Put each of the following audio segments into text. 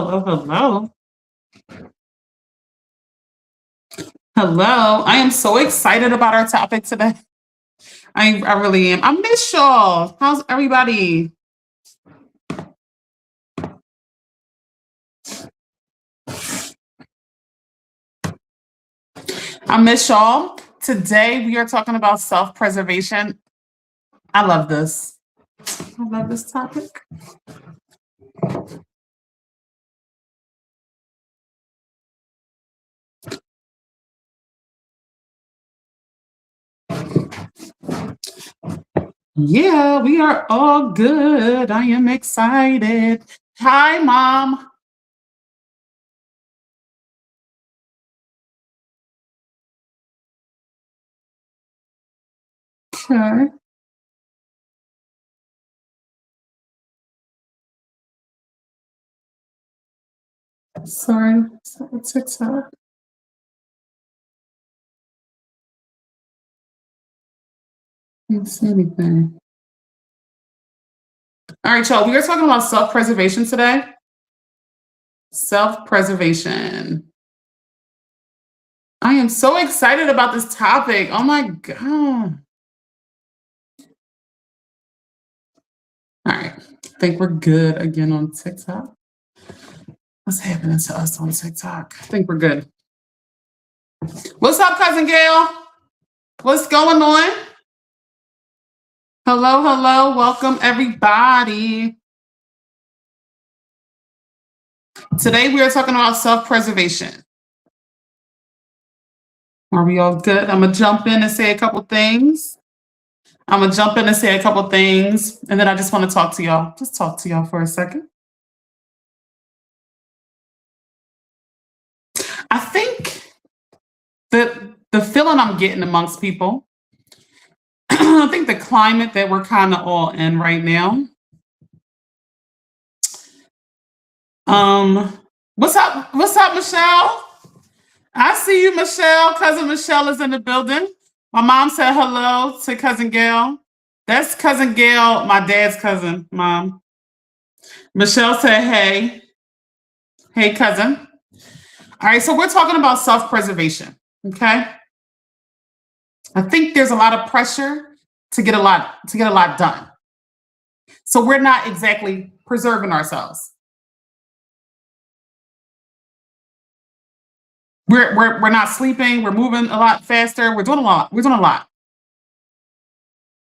hello, hello. Hello. I am so excited about our topic today. I really am. I miss y'all. How's everybody? I miss y'all. Today we are talking about self-preservation. I love this. I love this topic. Yeah, we are all good. I am excited. Hi, Mom. Okay. Sorry, TikTok. Didn't see anything. All right, y'all. We are talking about self-preservation today. Self-preservation. I am so excited about this topic. Oh my God. All right. I think we're good again on TikTok. What's happening to us on TikTok? I think we're good. What's up, Cousin Gail? What's going on? Hello, hello. Welcome, everybody. Today, we are talking about self-preservation. Are we all good? I'm going to jump in and say a couple things. And then I just want to talk to y'all. Just talk to y'all for a second. I think that the feeling I'm getting amongst people, I think the climate that we're kind of all in right now. What's up? What's up, Michelle? I see you, Michelle. Cousin Michelle is in the building. My mom said hello to Cousin Gail. That's Cousin Gail, my dad's cousin, Mom. Michelle said, hey. Hey, cousin. All right, so we're talking about self-preservation, okay? I think there's a lot of pressure to get a lot done. So we're not exactly preserving ourselves. We're not sleeping, we're moving a lot faster, we're doing a lot.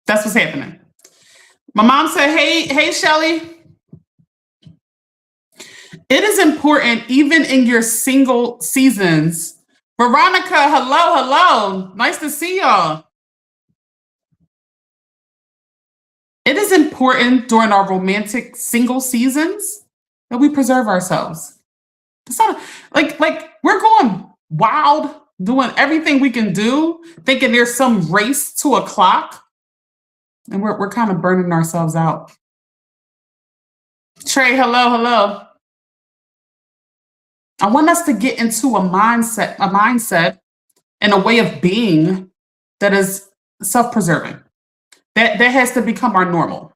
That's what's happening. My mom said, hey, Shelly. It is important, even in your single seasons. Veronica, hello. Nice to see y'all. It is important during our romantic single seasons that we preserve ourselves. It's not like we're going wild, doing everything we can do, thinking there's some race to a clock, and we're kind of burning ourselves out. Trey, hello. I want us to get into a mindset and a way of being that is self-preserving. That has to become our normal,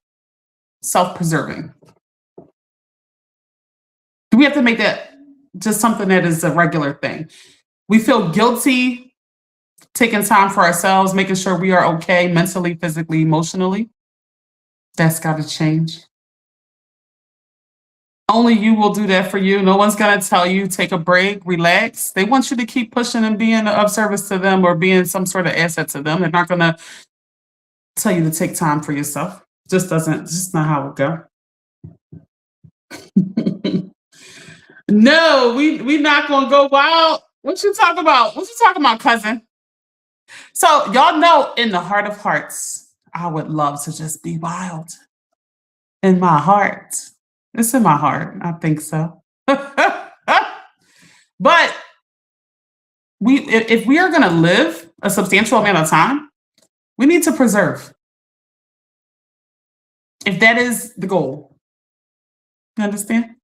self-preserving. We have to make that just something that is a regular thing. We feel guilty taking time for ourselves, making sure we are okay mentally, physically, emotionally. That's got to change. Only you will do that for you. No one's going to tell you, take a break, relax. They want you to keep pushing and being of service to them or being some sort of asset to them. They're not going to tell you to take time for yourself. Just not how it go. No, we not going to go wild. What you talking about? Cousin? So y'all know in the heart of hearts, I would love to just be wild. In my heart. It's in my heart. I think so. But if we are going to live a substantial amount of time, we need to preserve. If that is the goal. You understand?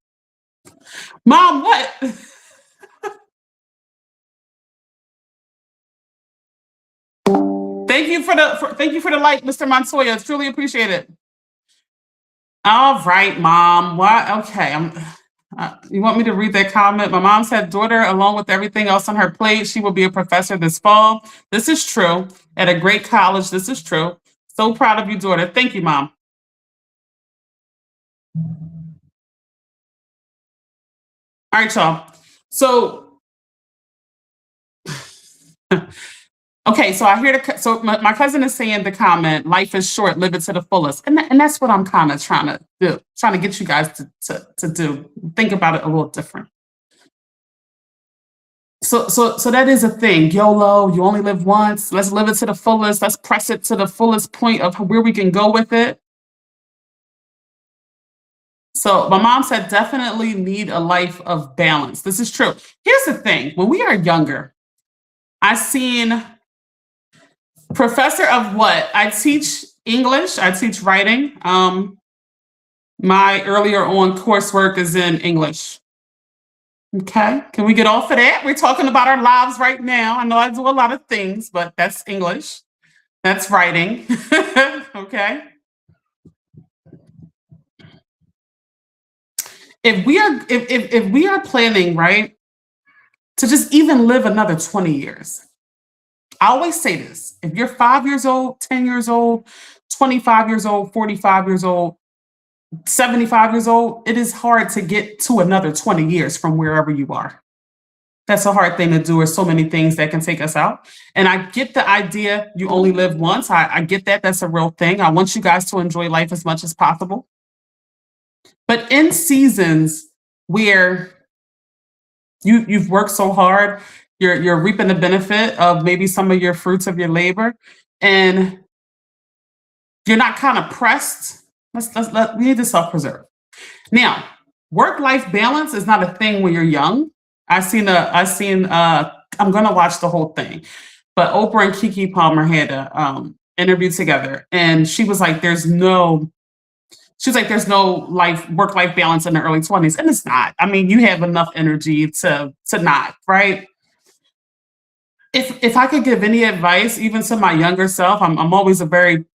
Mom, what? Thank you for the like, Mr. Montoya. It's truly appreciated. All right, Mom. What? Okay, You want me to read that comment? My mom said, daughter, along with everything else on her plate, she will be a professor this fall. This is true. At a great college, this is true. So proud of you, daughter. Thank you, Mom. All right, y'all. So, okay, so I hear my cousin is saying the comment, life is short, live it to the fullest. And that's what I'm kind of trying to do, trying to get you guys to do. Think about it a little different. So that is a thing. YOLO, you only live once. Let's live it to the fullest. Let's press it to the fullest point of where we can go with it. So my mom said, definitely need a life of balance. This is true. Here's the thing. When we are younger, I seen professor of what? I teach English. I teach writing. My earlier on coursework is in English. Okay. Can we get off of that? We're talking about our lives right now. I know I do a lot of things, but that's English. That's writing. Okay. If we are planning, right, to just even live another 20 years. I always say this. If you're 5 years old, 10 years old, 25 years old, 45 years old, 75 years old, it is hard to get to another 20 years from wherever you are. That's a hard thing to do. There's so many things that can take us out. And I get the idea you only live once. I get that. That's a real thing. I want you guys to enjoy life as much as possible. But in seasons where you've worked so hard, you're reaping the benefit of maybe some of your fruits of your labor, and you're not kind of pressed. We need to self-preserve. Now, work-life balance is not a thing when you're young. I'm gonna watch the whole thing, but Oprah and Kiki Palmer had a interview together, and she was like, there's no work-life balance in the early 20s. And it's not. I mean, you have enough energy to not, right? If I could give any advice, even to my younger self, I'm always a very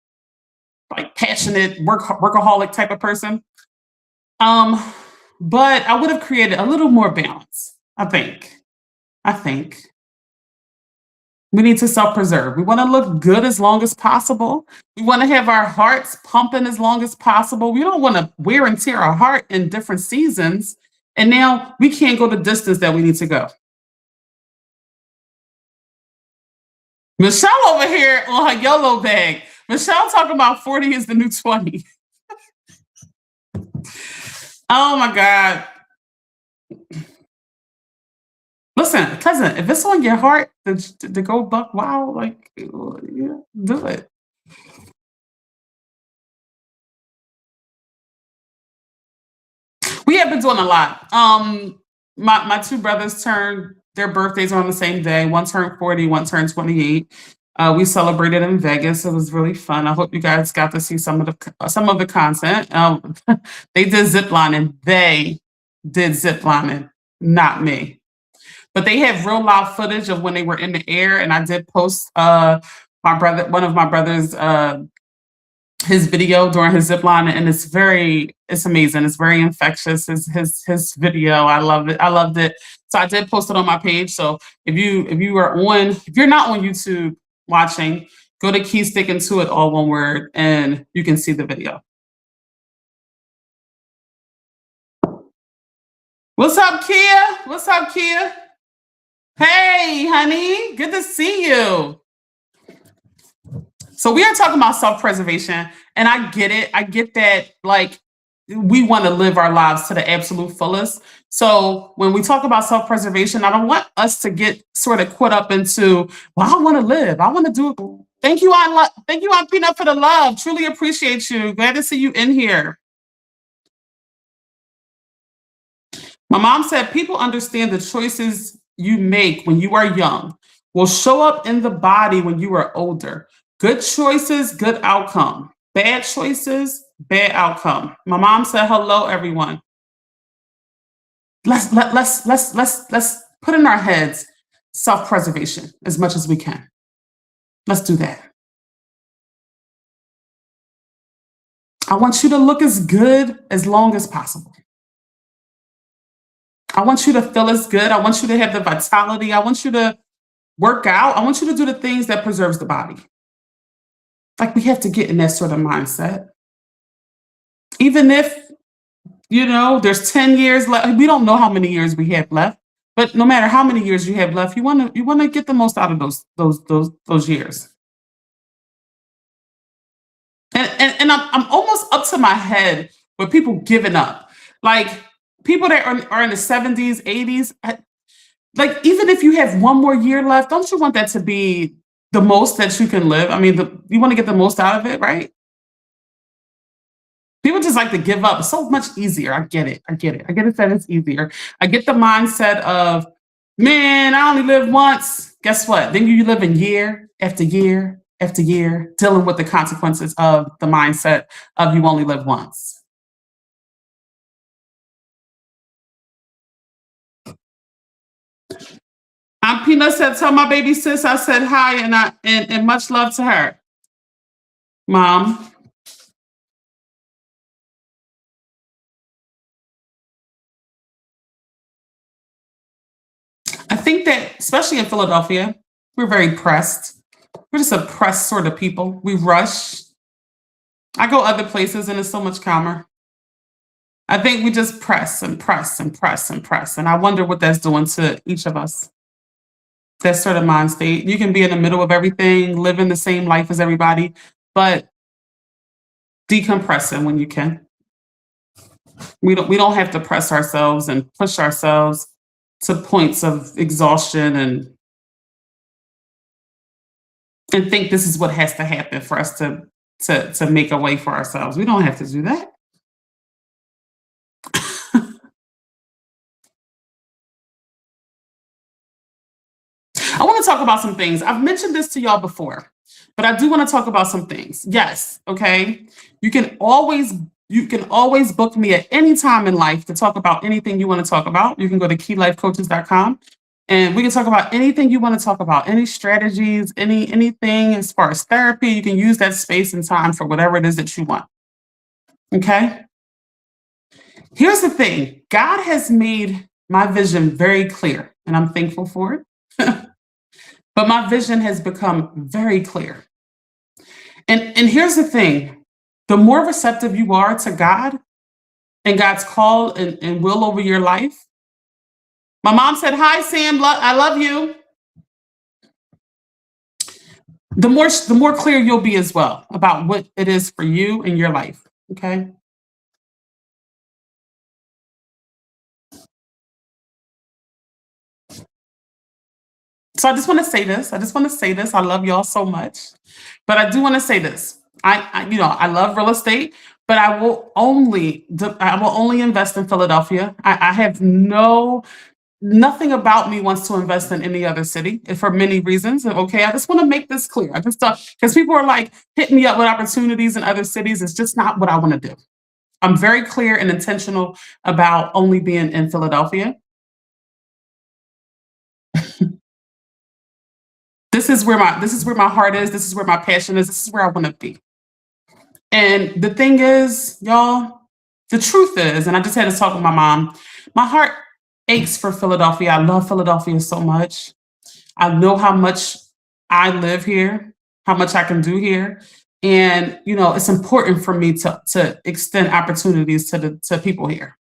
passionate workaholic type of person. But I would have created a little more balance. I think we need to self-preserve. We want to look good as long as possible. We want to have our hearts pumping as long as possible. We don't want to wear and tear our heart in different seasons. And now we can't go the distance that we need to go. Michelle over here on her YOLO bag. Michelle talking about 40 is the new 20. Oh my God. Listen, cousin, if it's on your heart to go buck wild, yeah, do it. We have been doing a lot. My two brothers turned their birthdays on the same day. One turned 40, one turned 28. We celebrated in Vegas. It was really fun. I hope you guys got to see some of the content. They did ziplining. They did ziplining, not me. But they have real live footage of when they were in the air, and I did post one of my brothers, his video during his zipline, and it's amazing. It's very infectious. His video, I love it. I loved it. So I did post it on my page. So if you're not on YouTube watching, go to Key Sticking to It, all one word, and you can see the video. What's up, Kia? What's up, Kia? Hey, honey, good to see you. So we are talking about self-preservation, and I get it. I get that, we want to live our lives to the absolute fullest. So when we talk about self-preservation, I don't want us to get sort of caught up into, well, I want to live. I want to do it. Thank you, Aunt Peanut, for the love. Truly appreciate you. Glad to see you in here. My mom said, people understand the choices you make when you are young will show up in the body when you are older. Good choices, good outcome. Bad choices, bad outcome. My mom said, hello, everyone. Let's put in our heads self-preservation as much as we can. Let's do that. I want you to look as good as long as possible. I want you to feel as good. I want you to have the vitality. I want you to work out. I want you to do the things that preserves the body. Like we have to get in that sort of mindset. Even if, there's 10 years left. We don't know how many years we have left. But no matter how many years you have left, you want to get the most out of those years. And I'm almost up to my head with people giving up. Like people that are in the 70s, 80s, like even if you have one more year left, don't you want that to be the most that you can live? I mean, you want to get the most out of it, right? People just like to give up. It's so much easier. I get it. I get it. I get it that it's easier. I get the mindset of, man, I only live once. Guess what? Then you live in year after year after year, dealing with the consequences of the mindset of you only live once. Peanut said, tell my baby sis I said hi and much love to her. Mom. I think that, especially in Philadelphia, we're very pressed. We're just a pressed sort of people. We rush. I go other places and it's so much calmer. I think we just press and press and press and press. And I wonder what that's doing to each of us. That sort of mind state. You can be in the middle of everything, living the same life as everybody, but decompressing when you can. We don't have to press ourselves and push ourselves to points of exhaustion and think this is what has to happen for us to make a way for ourselves. We don't have to do that. I want to talk about some things. I've mentioned this to y'all before, but I do want to talk about some things. Yes, okay. You can always book me at any time in life to talk about anything you want to talk about. You can go to keylifecoaches.com and we can talk about anything you want to talk about, any strategies, anything as far as therapy. You can use that space and time for whatever it is that you want. Okay? Here's the thing. God has made my vision very clear, and I'm thankful for it. But my vision has become very clear. And here's the thing. The more receptive you are to God and God's call and will over your life. My mom said, hi, Sam, I love you. The more clear you'll be as well about what it is for you in your life. Okay. So I just want to say this. I love y'all so much. But I do want to say this. I love real estate, but I will only invest in Philadelphia. I have nothing about me wants to invest in any other city for many reasons. Okay, I just want to make this clear. I just because people are like hitting me up with opportunities in other cities. It's just not what I want to do. I'm very clear and intentional about only being in Philadelphia. This is where my heart is. This is where my passion is. This is where I want to be. And the thing is, y'all, the truth is, and I just had to talk with my mom. My heart aches for Philadelphia. I love Philadelphia so much. I know how much I live here, how much I can do here. And it's important for me to extend opportunities to people here.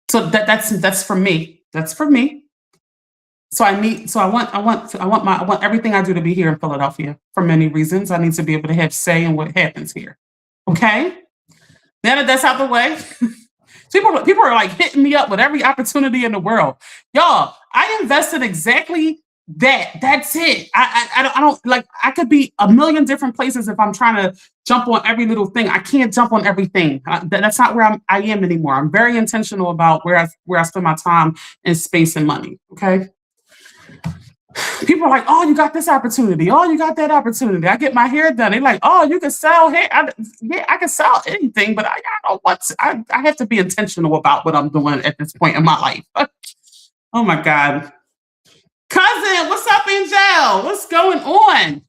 So that's for me. That's for me. So I want everything I do to be here in Philadelphia for many reasons. I need to be able to have say in what happens here. Okay? Now that that's out the way, people are like hitting me up with every opportunity in the world. Y'all, I invested exactly that. That's it. I don't like. I could be a million different places if I'm trying to jump on every little thing. I can't jump on everything. That's not where I am anymore. I'm very intentional about where I spend my time and space and money. Okay. People are like, oh, you got this opportunity. Oh, you got that opportunity. I get my hair done. They're like, oh, you can sell hair. Yeah, I can sell anything, but I don't want to, I have to be intentional about what I'm doing at this point in my life. Oh my God. Cousin, what's up, Angel? What's going on?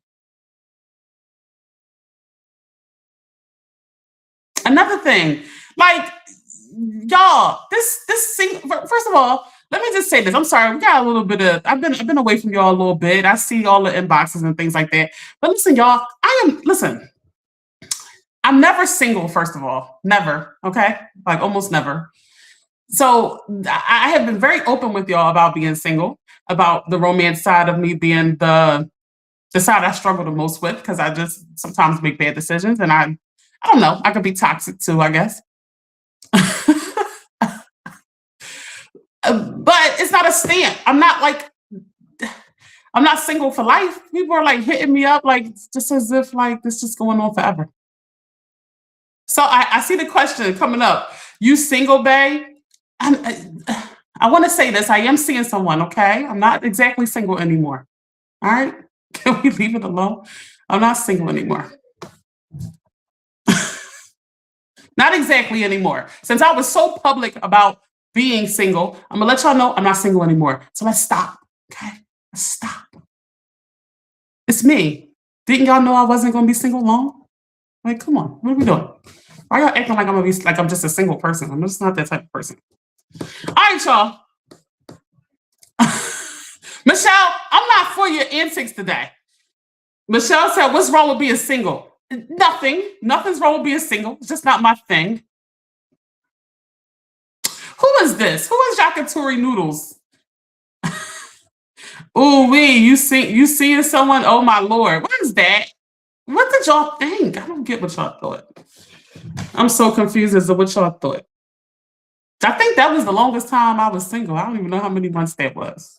Another thing, like, y'all, this sing. First of all, let me just say this. I'm sorry, we got a little bit of. I've been away from y'all a little bit. I see all the inboxes and things like that. But listen, y'all, listen. I'm never single. First of all, never. Okay, like almost never. So I have been very open with y'all about being single, about the romance side of me being the side I struggle the most with because I just sometimes make bad decisions and I don't know, I could be toxic too, I guess. But it's not a stamp. I'm not single for life. People are like hitting me up like just as if like this is going on forever. So I see the question coming up. You single, babe? I want to say this. I am seeing someone, okay? I'm not exactly single anymore. All right? Can we leave it alone? I'm not single anymore. Not exactly anymore. Since I was so public about being single, I'm gonna let y'all know I'm not single anymore. So let's stop. Okay? Let's stop. It's me. Didn't y'all know I wasn't gonna be single long? Like, come on, what are we doing? Why y'all acting like I'm gonna be like I'm just a single person? I'm just not that type of person. All right, y'all. Michelle, I'm not for your antics today. Michelle said, what's wrong with being single? Nothing. Nothing's wrong with being single. It's just not my thing. Who is this? Who is Yakitori Noodles? Ooh, you seeing someone? Oh my Lord. What is that? What did y'all think? I don't get what y'all thought. I'm so confused as to what y'all thought. I think that was the longest time I was single. I don't even know how many months that was.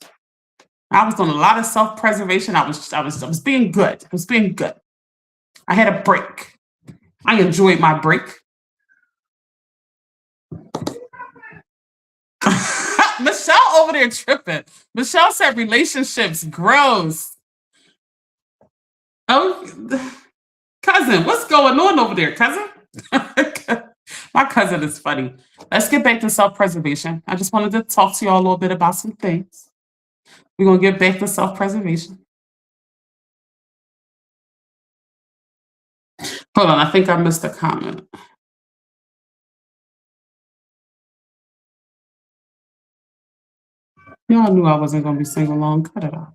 I was doing a lot of self-preservation. I was being good. I was being good. I had a break. I enjoyed my break. Michelle over there tripping. Michelle said relationships grows. Oh, cousin, what's going on over there, cousin? My cousin is funny. Let's get back to self-preservation. I just wanted to talk to y'all a little bit about some things. We're going to get back to self-preservation. Hold on, I think I missed a comment. Y'all knew I wasn't going to be single long. Cut it off.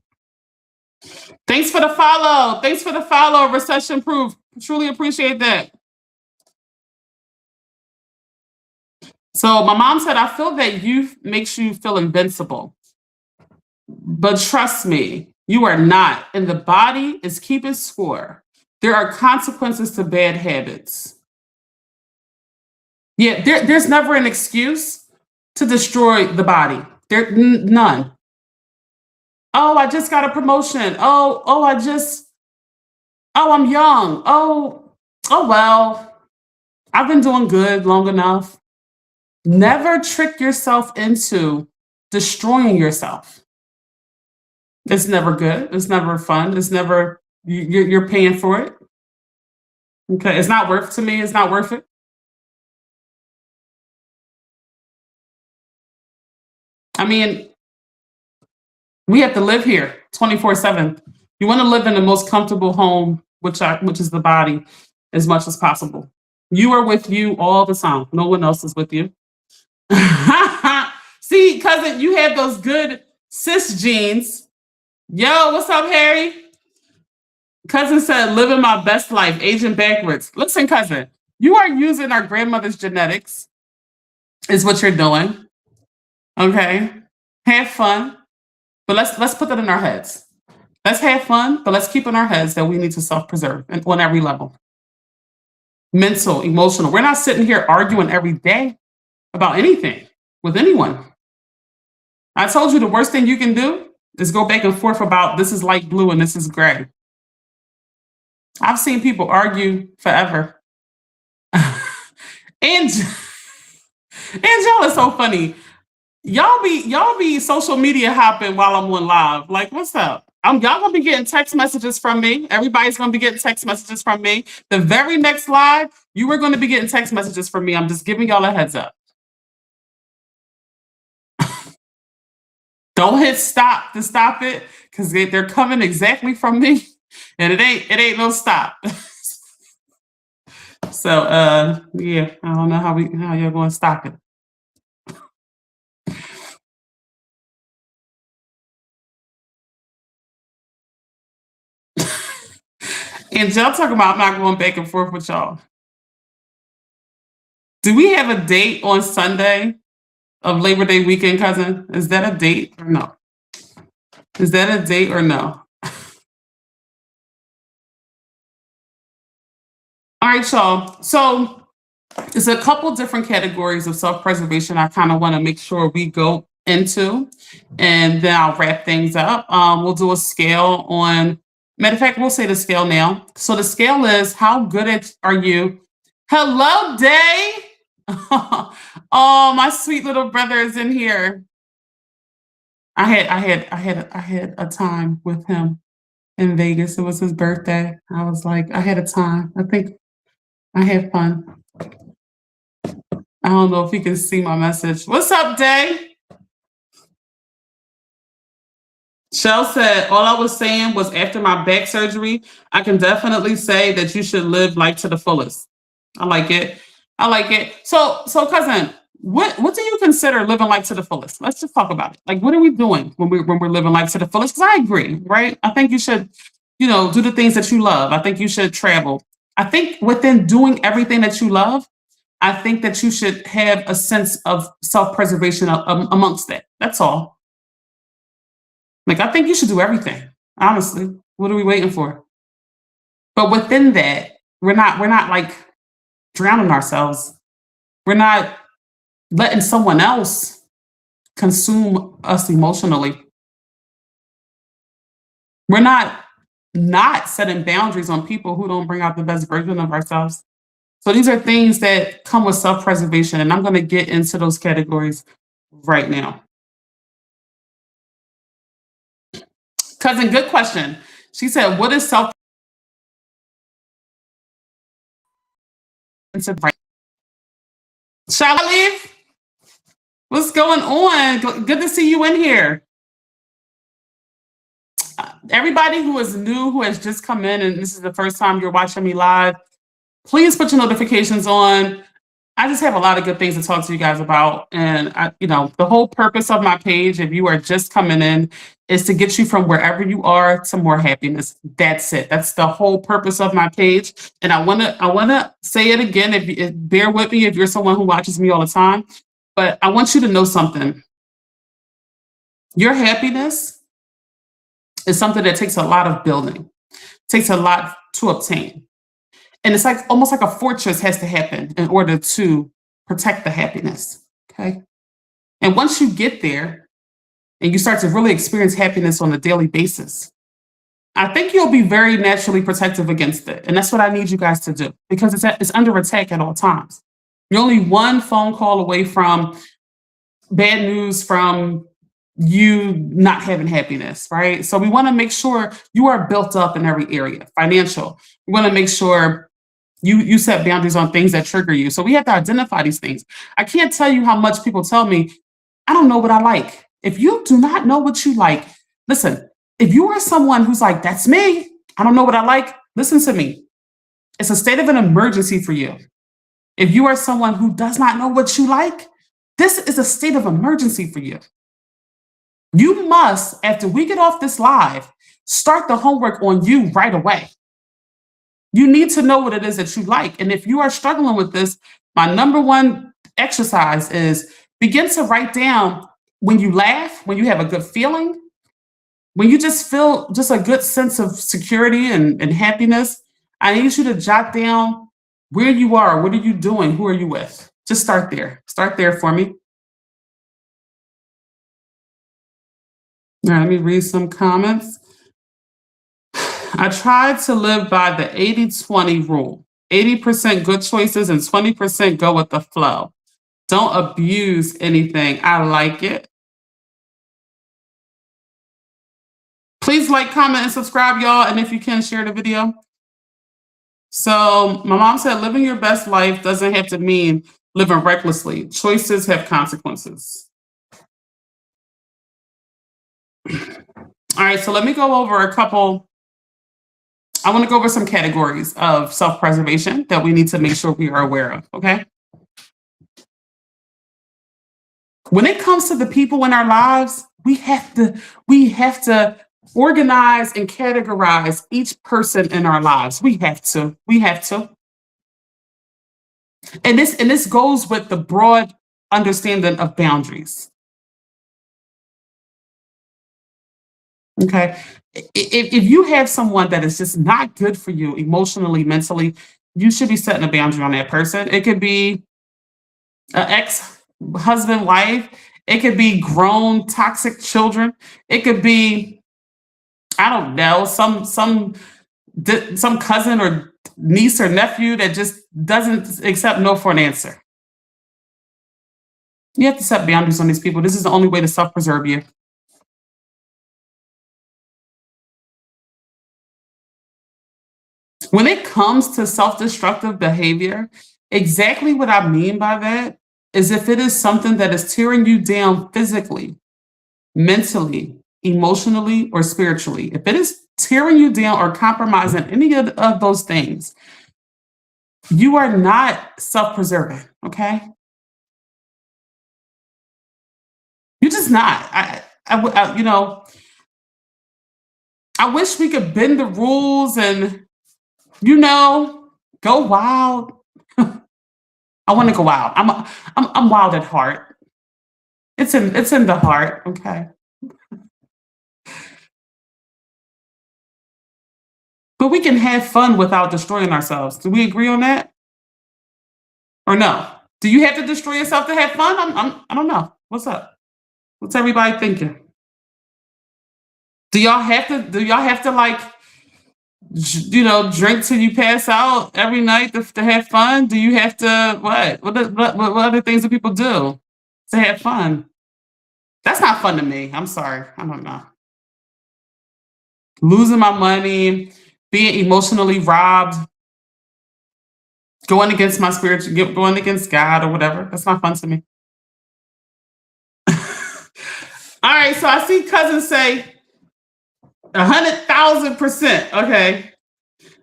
Thanks for the follow. Thanks for the follow, recession proof. Truly appreciate that. So my mom said, I feel that youth makes you feel invincible. But trust me, you are not. And the body is keeping score. There are consequences to bad habits. Yeah, there's never an excuse to destroy the body. None. Oh, I just got a promotion. Oh, I'm young. Oh, well, I've been doing good long enough. Never trick yourself into destroying yourself. It's never good. It's never fun. It's never, you're paying for it. Okay. It's not worth to me. It's not worth it. I mean, we have to live here 24/7. You want to live in the most comfortable home, which is the body, as much as possible. You are with you all the time. No one else is with you. See, cousin, you have those good cis genes. Yo, what's up, Harry? Cousin said, living my best life, aging backwards. Listen, cousin, you are using our grandmother's genetics, is what you're doing. Okay. Have fun. But let's put that in our heads. Let's have fun, but let's keep in our heads that we need to self-preserve on every level. Mental, emotional. We're not sitting here arguing every day about anything with anyone. I told you the worst thing you can do is go back and forth about this is light blue and this is gray. I've seen people argue forever. and y'all are so funny. Y'all be social media hopping while I'm on live. Like, what's up? Y'all gonna be getting text messages from me. Everybody's gonna be getting text messages from me. The very next live, you are gonna be getting text messages from me. I'm just giving y'all a heads up. Don't hit stop to stop it, because they're coming exactly from me, and it ain't no stop. So yeah, I don't know how you're gonna stop it. And y'all talking about I'm not going back and forth with y'all. Do we have a date on Sunday of Labor Day weekend, cousin? Is that a date or no? Is that a date or no? All right, y'all. So there's a couple different categories of self-preservation I kind of want to make sure we go into, and then I'll wrap things up. We'll do a scale on, matter of fact, we'll say the scale now. So the scale is how good are you? Hello, Day. Oh, my sweet little brother is in here. I had a time with him in Vegas. It was his birthday. I was like, I had a time. I think I had fun. I don't know if you can see my message. What's up, Day? Shell said, all I was saying was after my back surgery, I can definitely say that you should live life to the fullest. I like it. I like it. So cousin, what do you consider living life to the fullest? Let's just talk about it. Like, what are we doing when we're living life to the fullest? Because I agree, right? I think you should, do the things that you love. I think you should travel. I think within doing everything that you love, I think that you should have a sense of self-preservation amongst that. That's all. Like, I think you should do everything. Honestly, what are we waiting for? But within that, we're not like drowning ourselves. We're not letting someone else consume us emotionally. We're not setting boundaries on people who don't bring out the best version of ourselves. So these are things that come with self-preservation, and I'm going to get into those categories right now. Cousin, good question. She said, what is self? Shall I leave? What's going on? Good to see you in here. Everybody who is new, who has just come in, and this is the first time you're watching me live, please put your notifications on. I just have a lot of good things to talk to you guys about. And the whole purpose of my page, if you are just coming in, is to get you from wherever you are to more happiness. That's it. That's the whole purpose of my page. And I wanna say it again. If bear with me if you're someone who watches me all the time, but I want you to know something. Your happiness is something that takes a lot of building, takes a lot to obtain. And it's like almost like a fortress has to happen in order to protect the happiness. Okay. And once you get there and you start to really experience happiness on a daily basis, I think you'll be very naturally protective against it. And that's what I need you guys to do, because it's under attack at all times. You're only one phone call away from bad news, from you not having happiness, right? So we want to make sure you are built up in every area. Financial, we want to make sure you set boundaries on things that trigger you. So we have to identify these things. I can't tell you how much people tell me, I don't know what I like. If you do not know what you like, listen, if you are someone who's like, that's me, I don't know what I like, listen to me. It's a state of an emergency for you. If you are someone who does not know what you like, this is a state of emergency for you. You must, after we get off this live, start the homework on you right away. You need to know what it is that you like. And if you are struggling with this, my number one exercise is begin to write down when you laugh, when you have a good feeling, when you just feel just a good sense of security and happiness. I need you to jot down where you are, what are you doing, who are you with? Just start there. Start there for me. All right, let me read some comments. I tried to live by the 80-20 rule. 80% good choices and 20% go with the flow. Don't abuse anything. I like it. Please like, comment, and subscribe, y'all. And if you can, share the video. So my mom said, living your best life doesn't have to mean living recklessly. Choices have consequences. All right, so let me go over I want to go over some categories of self-preservation that we need to make sure we are aware of, okay? When it comes to the people in our lives, we have to organize and categorize each person in our lives. We have to. We have to. And this goes with the broad understanding of boundaries. Okay. If you have someone that is just not good for you emotionally, mentally, you should be setting a boundary on that person. It could be an ex husband, wife. It could be grown toxic children. It could be, I don't know, some cousin or niece or nephew that just doesn't accept no for an answer. You have to set boundaries on these people. This is the only way to self preserve you. When it comes to self destructive behavior, exactly what I mean by that is if it is something that is tearing you down physically, mentally, emotionally, or spiritually, if it is tearing you down or compromising any of those things, you are not self preserving, okay? You're just not. I wish we could bend the rules and, you know, go wild. I want to go wild. I'm wild at heart. It's in the heart. Okay, but we can have fun without destroying ourselves. Do we agree on that or no? Do you have to destroy yourself to have fun? I don't know. What's up? What's everybody thinking? Do y'all have to like drink till you pass out every night to have fun? Do you have to what other things do people do to have fun? That's not fun to me. I'm sorry. I don't know. Losing my money, being emotionally robbed, going against my spiritual, going against God or whatever. That's not fun to me. All right, so I see cousins say 100,000%. Okay,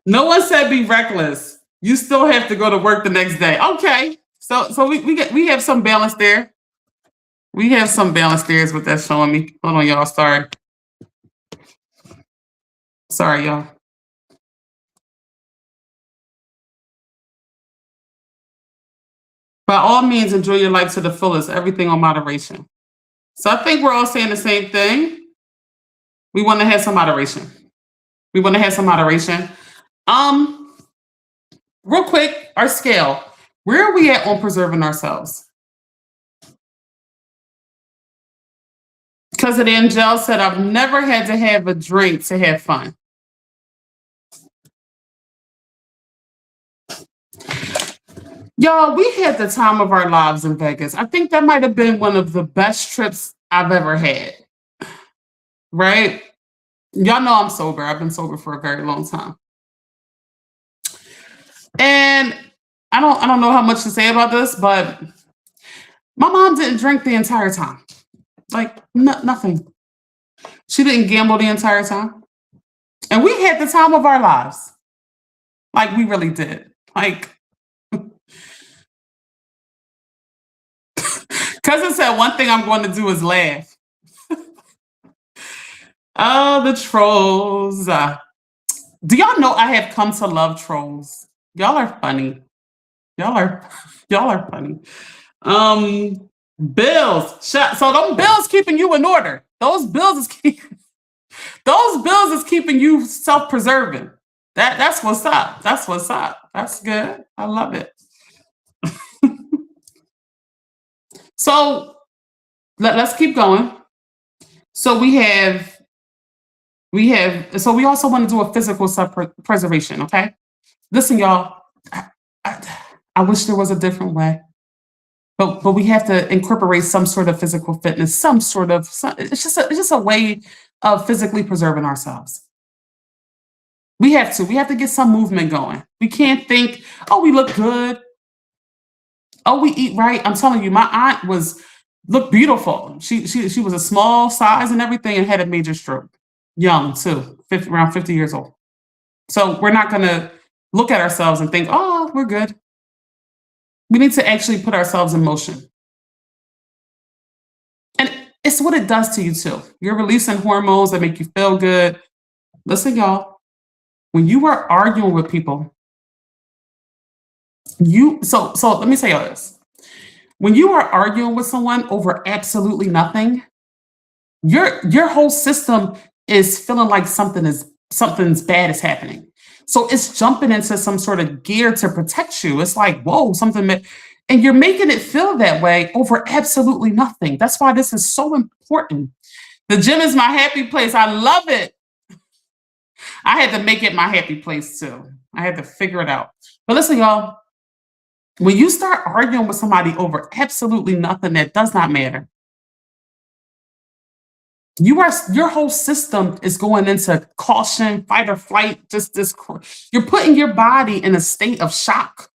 no one said be reckless. You still have to go to work the next day. Okay, so we have some balance there. We have some balance there is what that's showing me. Hold on, y'all. Sorry, y'all. By all means, enjoy your life to the fullest. Everything on moderation. So I think we're all saying the same thing. We want to have some moderation. We want to have some moderation. Um, Real quick, our scale. Where are we at on preserving ourselves? Because of Angel said, I've never had to have a drink to have fun. Y'all, we had the time of our lives in Vegas. I think that might have been one of the best trips I've ever had, right? Y'all know I'm sober. I've been sober for a very long time. And I don't know how much to say about this, but my mom didn't drink the entire time. Like nothing. She didn't gamble the entire time. And we had the time of our lives. Like we really did. Like cousin said one thing I'm going to do is laugh. Oh, the trolls. Do y'all know I have come to love trolls? Y'all are funny. Y'all are y'all are funny. Um Bills. So those bills keeping you in order. Those bills is keeping you self-preserving. That's what's up. That's what's up. That's good. I love it. So let's keep going. So so we also want to do a physical preservation, okay? Listen, y'all, I, I wish there was a different way. But we have to incorporate some sort of physical fitness, it's just a way of physically preserving ourselves. We have to get some movement going. We can't think, oh, we look good, oh, we eat right. I'm telling you, my aunt was looked beautiful. She was a small size and everything and had a major stroke. Young too, around 50 years old. So we're not gonna look at ourselves and think, oh, we're good. We need to actually put ourselves in motion. And It's what it does to you too. You're releasing hormones that make you feel good. Listen, y'all, when you are arguing with people, so let me tell y'all this. When you are arguing with someone over absolutely nothing, your whole system is feeling like something's bad is happening. So it's jumping into some sort of gear to protect you. It's like, whoa, and you're making it feel that way over absolutely nothing. That's why this is so important. The gym is my happy place. I love it. I had to make it my happy place too. I had to figure it out. But listen, y'all, when you start arguing with somebody over absolutely nothing that does not matter, your whole system is going into caution, fight or flight, just you're putting your body in a state of shock.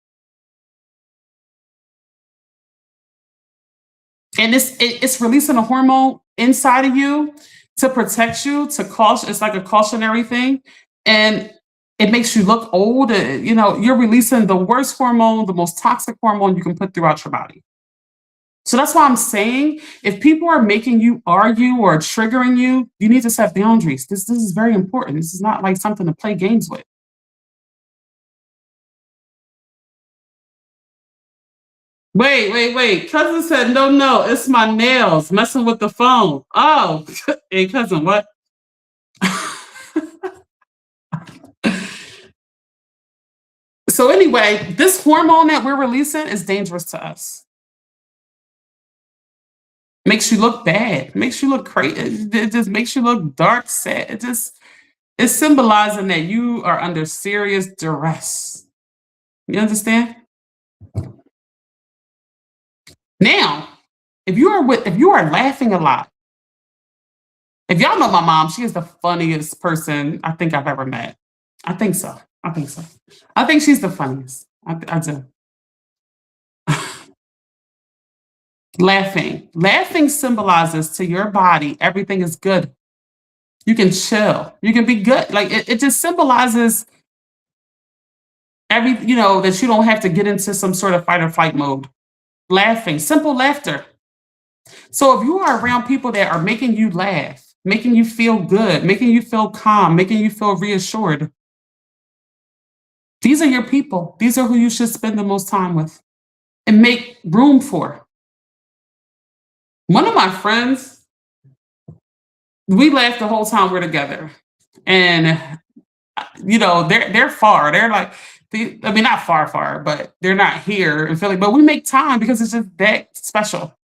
And it's releasing a hormone inside of you to protect you, to caution. It's like a cautionary thing, and it makes you look old. You're releasing the worst hormone, the most toxic hormone you can put throughout your body. So that's why I'm saying, if people are making you argue or triggering you, you need to set boundaries. This is very important. This is not like something to play games with. Wait. Cousin said, no, it's my nails messing with the phone. Oh, hey, cousin, what? So, anyway, this hormone that we're releasing is dangerous to us. Makes you look bad, makes you look crazy. It just makes you look dark, sad. It's symbolizing that you are under serious duress. You understand? Now, if you are laughing a lot, if y'all know my mom, she is the funniest person I think I've ever met. I think so. I think so. I think she's the funniest. I do. Laughing symbolizes to your body everything is good. You can chill. You can be good. Like it just symbolizes that you don't have to get into some sort of fight or flight mode. Laughing, simple laughter. So if you are around people that are making you laugh, making you feel good, making you feel calm, making you feel reassured, these are your people. These are who you should spend the most time with and make room for. One of my friends, we laughed the whole time we're together. And they're far. They're like, not far, but they're not here in Philly. But we make time because it's just that special.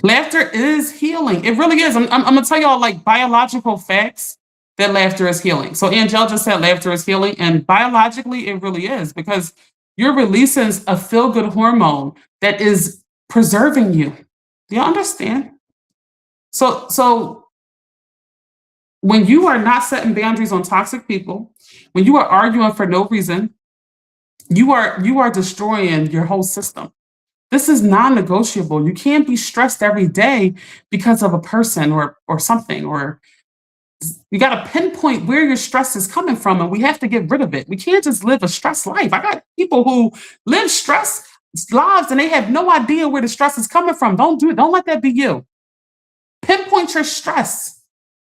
Laughter is healing. It really is. I'm gonna tell y'all like biological facts that laughter is healing. So Angel just said laughter is healing, and biologically it really is because you're releasing a feel-good hormone that is preserving you. Do you understand? So when you are not setting boundaries on toxic people, when you are arguing for no reason, you are destroying your whole system. This is non-negotiable. You can't be stressed every day because of a person or something, or you got to pinpoint where your stress is coming from, and we have to get rid of it. We can't just live a stress life. I got people who live stress lives and they have no idea where the stress is coming from. Don't do it. Don't let that be you. Pinpoint your stress.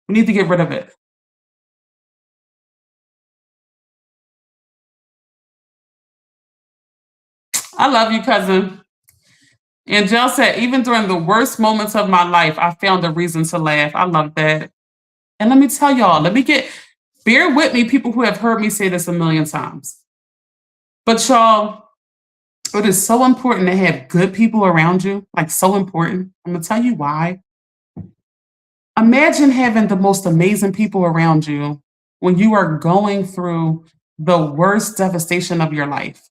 We need to get rid of it. I love you, cousin. Angel said, even during the worst moments of my life, I found a reason to laugh. I love that. And let me tell y'all, bear with me, people who have heard me say this a million times. But y'all, it is so important to have good people around you, like so important. I'm going to tell you why. Imagine having the most amazing people around you when you are going through the worst devastation of your life,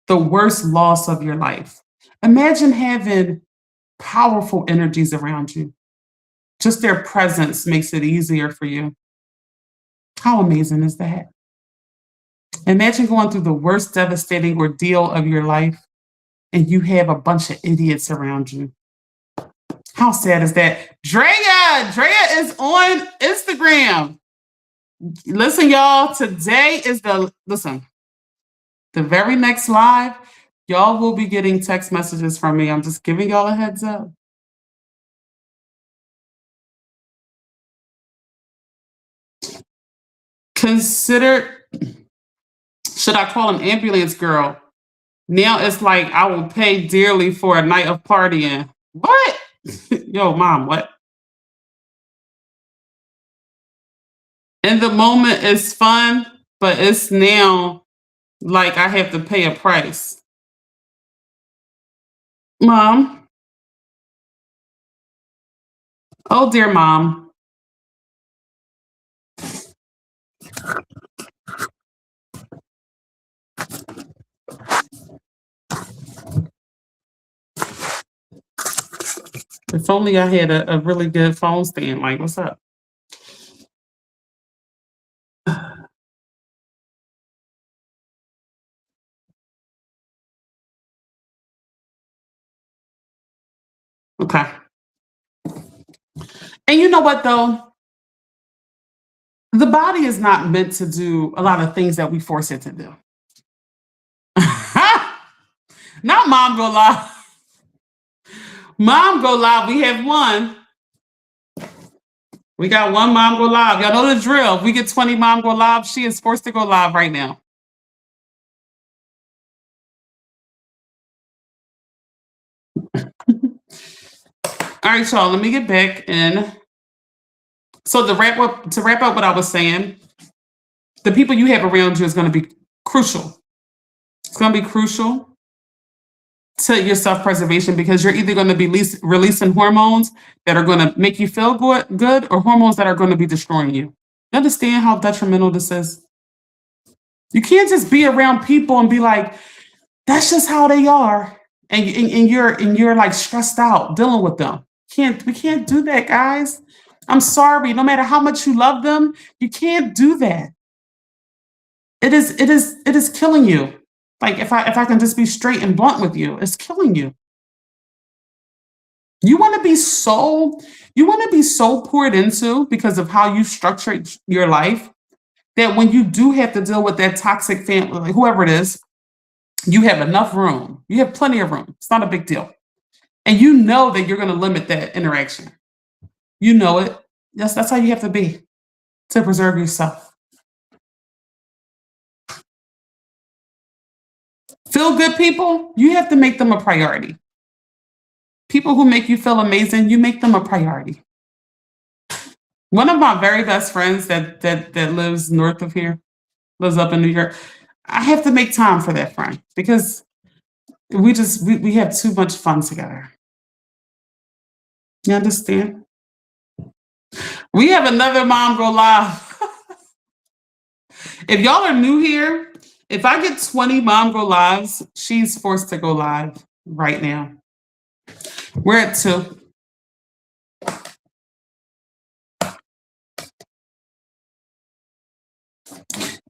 the worst loss of your life. Imagine having powerful energies around you. Just their presence makes it easier for you. How amazing is that? Imagine going through the worst devastating ordeal of your life and you have a bunch of idiots around you. How sad is that? Drea is on Instagram. Listen, y'all, today is the very next live. Y'all will be getting text messages from me. I'm just giving y'all a heads up. Considered, should I call an ambulance girl? Now it's like I will pay dearly for a night of partying. What? Yo, mom, what? In the moment, it's fun, but it's now like I have to pay a price. Mom, oh dear mom. If only I had a really good phone stand. Like, what's up? Okay. And you know what though? The body is not meant to do a lot of things that we force it to do. Not mom go live. Mom go live. We have one. We got one mom go live. Y'all know the drill. If we get 20 mom go live, she is forced to go live right now. All right, y'all, let me get back in. So to wrap up what I was saying, the people you have around you is going to be crucial. It's going to be crucial to your self-preservation because you're either going to be releasing hormones that are going to make you feel good or hormones that are going to be destroying you. You understand how detrimental this is? You can't just be around people and be like, that's just how they are. And you're like stressed out dealing with them. We can't do that, guys. I'm sorry. No matter how much you love them, you can't do that. It is killing you. Like if I can just be straight and blunt with you, it's killing you. You want to be so poured into because of how you structured your life that when you do have to deal with that toxic family, like whoever it is, you have enough room. You have plenty of room. It's not a big deal. And you know that you're going to limit that interaction. You know it. Yes, that's how you have to be to preserve yourself. Feel good people, you have to make them a priority. People who make you feel amazing, you make them a priority. One of my very best friends that lives north of here, lives up in New York, I have to make time for that friend because we have too much fun together. You understand? We have another mom go live. If y'all are new here, if I get 20 mom go lives, she's forced to go live right now. We're at 2.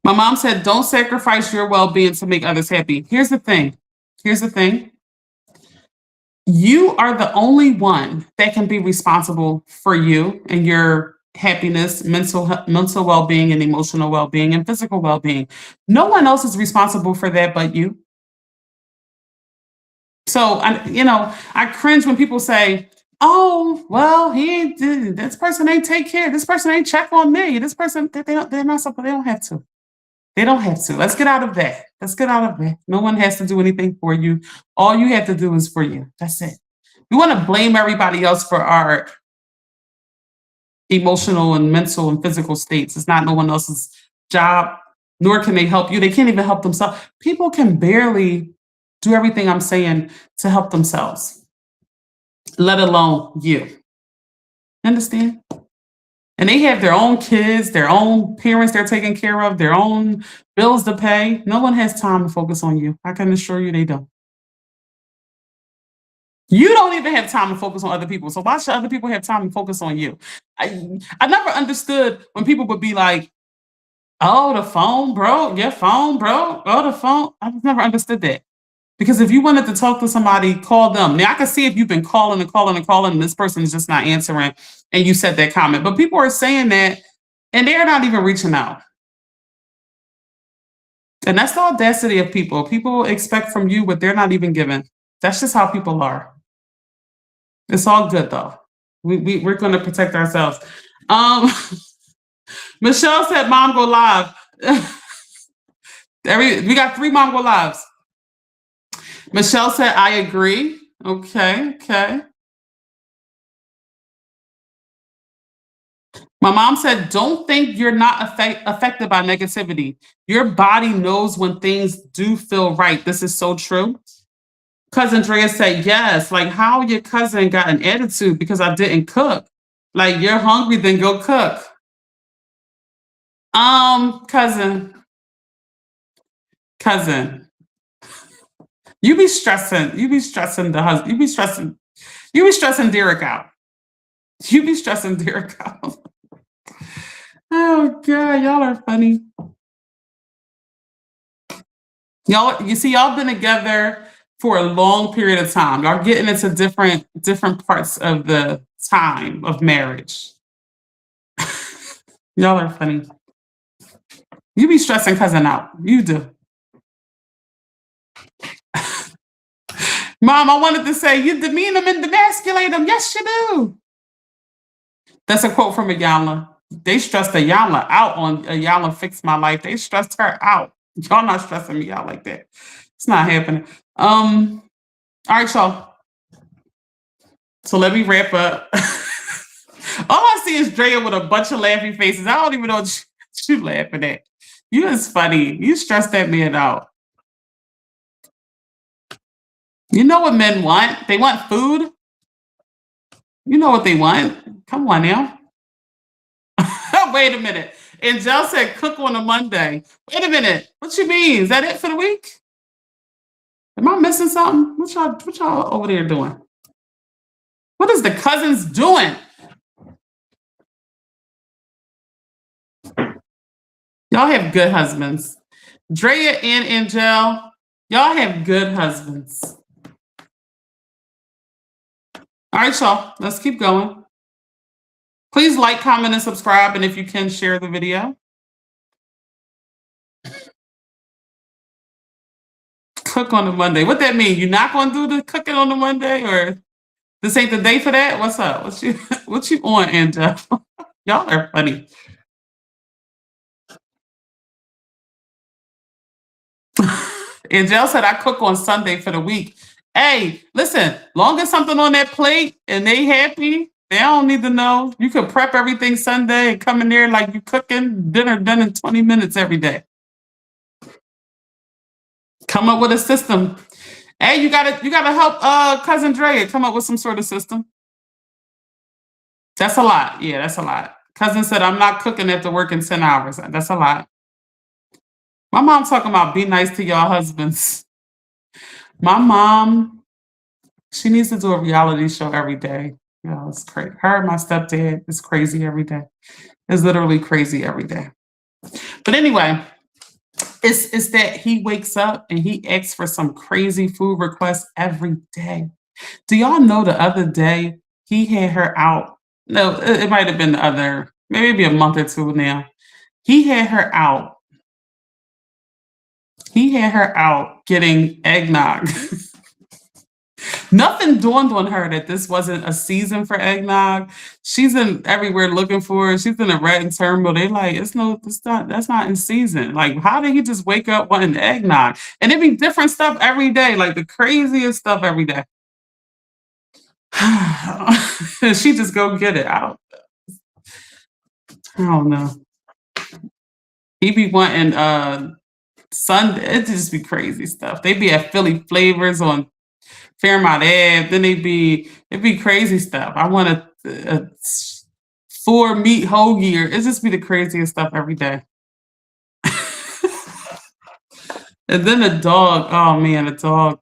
My mom said, don't sacrifice your well-being to make others happy. Here's the thing. You are the only one that can be responsible for you and your happiness, mental well-being and emotional well-being and physical well-being. No one else is responsible for that but you. So, I cringe when people say, oh, well, this person ain't take care. This person ain't check on me. This person, they're not supposed, they don't have to. They don't have to. Let's get out of that. No one has to do anything for you. All you have to do is for you. That's it. We want to blame everybody else for our emotional and mental and physical states. It's not no one else's job, nor can they help you. They can't even help themselves. People can barely do everything I'm saying to help themselves, let alone you. Understand? And they have their own kids, their own parents they're taking care of, their own bills to pay. No one has time to focus on you. I can assure you they don't. You don't even have time to focus on other people. So why should other people have time to focus on you? I never understood when people would be like, oh, the phone broke, your phone broke, oh, the phone. I've never understood that. Because if you wanted to talk to somebody, call them. Now I can see if you've been calling and this person is just not answering and you said that comment. But people are saying that and they're not even reaching out. And that's the audacity of people. People expect from you what they're not even given. That's just how people are. It's all good though. We're going to protect ourselves. Michelle said, "Mom, go live." We got 3 Mom go lives. Michelle said, "I agree." Okay, okay. My mom said, "Don't think you're not affected by negativity. Your body knows when things do feel right." This is so true. Cousin Drea said, "Yes." Like, how your cousin got an attitude because I didn't cook? Like, you're hungry, then go cook. Cousin, cousin, you be stressing. You be stressing the husband. You be stressing. You be stressing Derek out. You be stressing Derek out. Oh God, y'all are funny. Y'all, you see, y'all been together for a long period of time. Y'all getting into different parts of the time of marriage. Y'all are funny. You be stressing cousin out. You do. Mom, I wanted to say you demean them and demasculate them. Yes, you do. That's a quote from Ayala. They stressed Ayala out on Ayala Fix My Life. They stressed her out. Y'all not stressing me out like that. It's not happening. All right, y'all. So let me wrap up. All I see is Drea with a bunch of laughing faces. I don't even know what you laughing at. You is funny. You stressed that man out. You know what men want? They want food. You know what they want. Come on now. Wait a minute. Angel said cook on a Monday. Wait a minute. What you mean? Is that it for the week? Am I missing something? What y'all over there doing? What is the cousins doing? Y'all have good husbands. Drea and Angel, y'all have good husbands. All right, y'all. Let's keep going. Please like, comment, and subscribe. And if you can, share the video. Cook on a Monday. What that mean? You're not going to do the cooking on a Monday, or this ain't the day for that? What's up? What you on, Angel? Y'all are funny. Angel said I cook on Sunday for the week. Hey, listen, long as something on that plate and they happy, they don't need to know. You could prep everything Sunday and come in there like you cooking dinner done in 20 minutes every day. Come up with a system. Hey, you gotta help cousin Drea come up with some sort of system. That's a lot. Yeah, that's a lot. Cousin said I'm not cooking after working 10 hours. That's a lot. My mom talking about be nice to y'all husbands. My mom, she needs to do a reality show every day. You know, it's crazy. Her and my stepdad is crazy every day. It's literally crazy every day. But anyway, it's that he wakes up and he asks for some crazy food requests every day. Do y'all know the other day he had her out? No, it might have been the other, maybe a month or two now. He had her out. He had her out getting eggnog. Nothing dawned on her that this wasn't a season for eggnog. She's in everywhere looking for it. She's in a red and terminal. They like, that's not in season. Like, how did he just wake up wanting eggnog? And it'd be different stuff every day, like the craziest stuff every day. She just go get it. I don't know. He be wanting Sunday. It just be crazy stuff. They be at Philly Flavors on Fairmount Ave. Then it'd be crazy stuff. I want a 4 meat hoagie, or it just be the craziest stuff every day. And then a dog. Oh man, a dog.